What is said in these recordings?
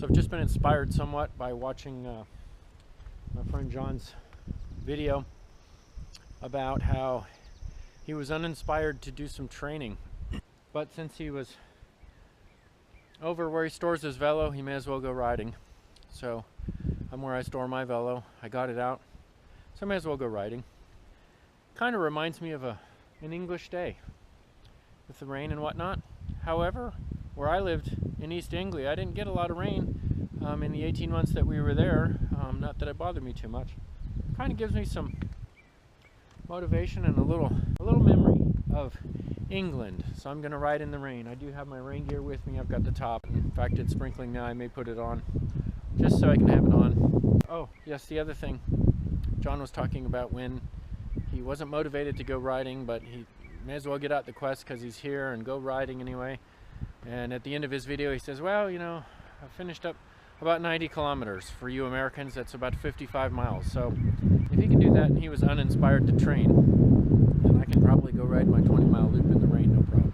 So I've just been inspired somewhat by watching my friend John's video about how he was uninspired to do some training, but since he was over where he stores his velo, he may as well go riding. So I'm where I store my velo. I got it out, so I may as well go riding. Kind of reminds me of an English day with the rain and whatnot. However, where I lived in East Anglia, I didn't get a lot of rain in the 18 months that we were there. Not that it bothered me too much. Kind of gives me some motivation and a little memory of England. So I'm going to ride in the rain. I do have my rain gear with me. I've got the top. In fact, it's sprinkling now. I may put it on just so I can have it on. Oh, yes, the other thing John was talking about, when he wasn't motivated to go riding, but he may as well get out the Quest because he's here and go riding anyway. And at the end of his video, he says, well, you know, I finished up about 90 kilometers. For you Americans, that's about 55 miles. So if he can do that and he was uninspired to train, then I can probably go ride my 20-mile loop in the rain, no problem.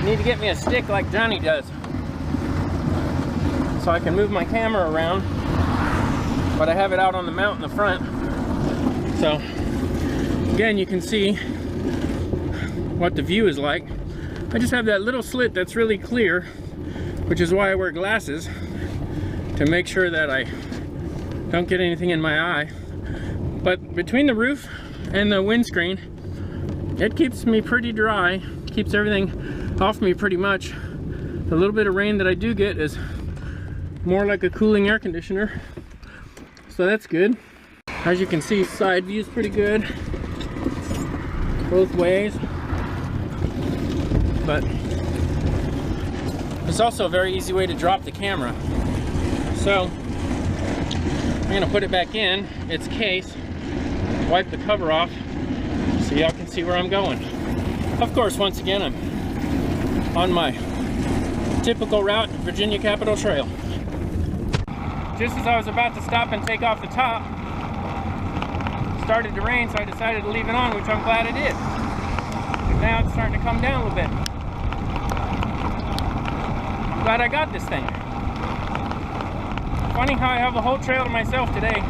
Need to get me a stick like Johnny does, so I can move my camera around, but I have it out on the mount in the front. So again, you can see what the view is like. I just have that little slit that's really clear, which is why I wear glasses, to make sure that I don't get anything in my eye. But between the roof and the windscreen, it keeps me pretty dry, keeps everything off me pretty much. The little bit of rain that I do get is more like a cooling air conditioner, so that's good. As you can see, side view is pretty good both ways, but it's also a very easy way to drop the camera. So I'm gonna put it back in its case, wipe the cover off so y'all can see where I'm going. Of course, once again, I'm on my typical route, Virginia Capitol Trail. Just as I was about to stop and take off the top, it started to rain, so I decided to leave it on, which I'm glad I did. But now it's starting to come down a little bit. I'm glad I got this thing. Funny how I have the whole trail to myself today.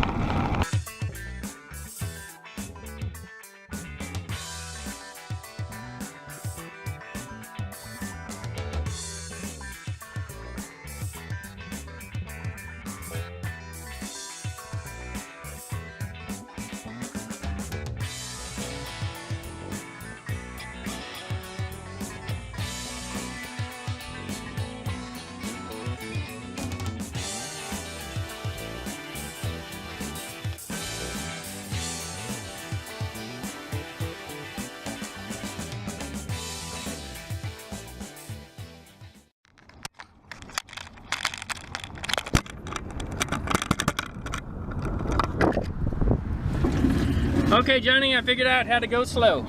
Okay, Johnny, I figured out how to go slow.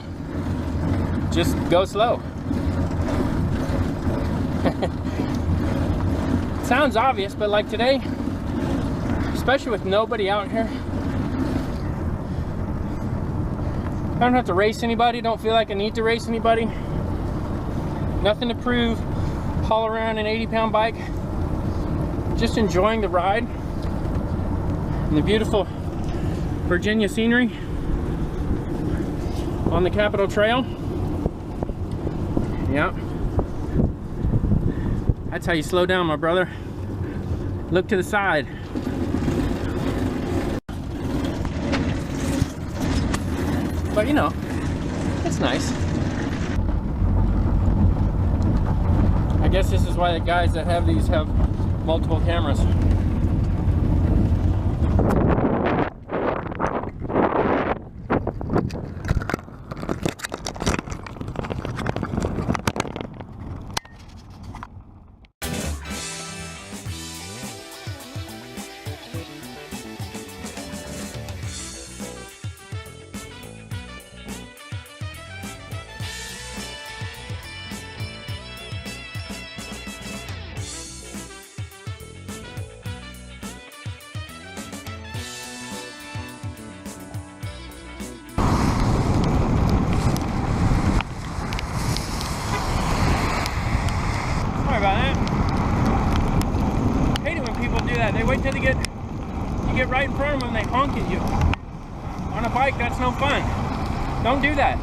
Just go slow. Sounds obvious, but like today, especially with nobody out here, I don't have to race anybody, don't feel like I need to race anybody. Nothing to prove, haul around an 80-pound bike. Just enjoying the ride and the beautiful Virginia scenery on the Capitol Trail. Yep. That's how you slow down, my brother. Look to the side. But you know, it's nice. I guess this is why the guys that have these have multiple cameras. Sorry about that. I hate it when people do that. They wait till you get right in front of them and they honk at you. On a bike, that's no fun. Don't do that.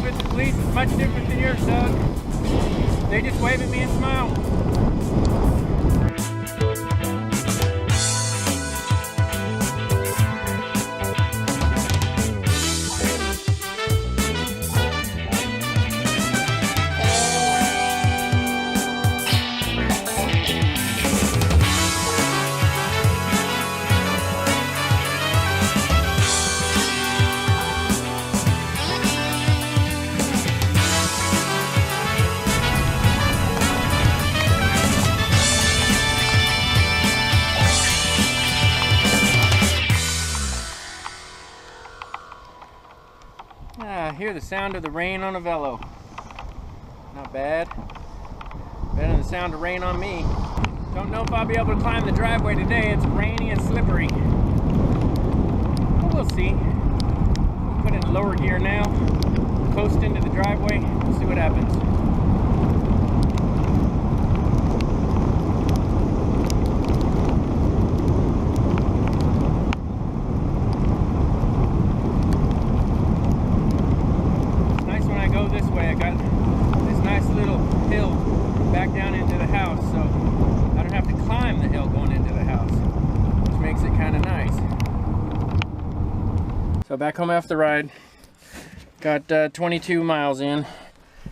With the police is much different than yours, Doug. They just wave at me and smile. I hear the sound of the rain on a velo. Not bad. Better than the sound of rain on me. Don't know if I'll be able to climb the driveway today. It's rainy and slippery. But we'll see. We'll put it in lower gear now. Coast into the driveway. See what happens. This way, I got this nice little hill back down into the house, so I don't have to climb the hill going into the house, which makes it kind of nice. So back home after the ride, got 22 miles in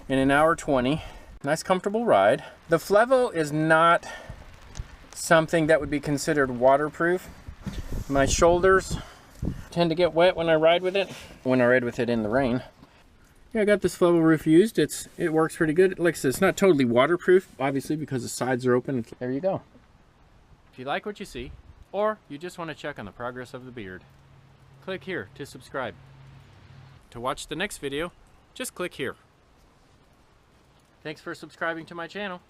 an hour 20. Nice comfortable ride. The Flevo is not something that would be considered waterproof. My shoulders tend to get wet when I ride with it in the rain. Yeah, I got this Flevo roof used. It works pretty good. Like I said, it's not totally waterproof, obviously, because the sides are open. There you go. If you like what you see, or you just want to check on the progress of the beard, click here to subscribe. To watch the next video, just click here. Thanks for subscribing to my channel.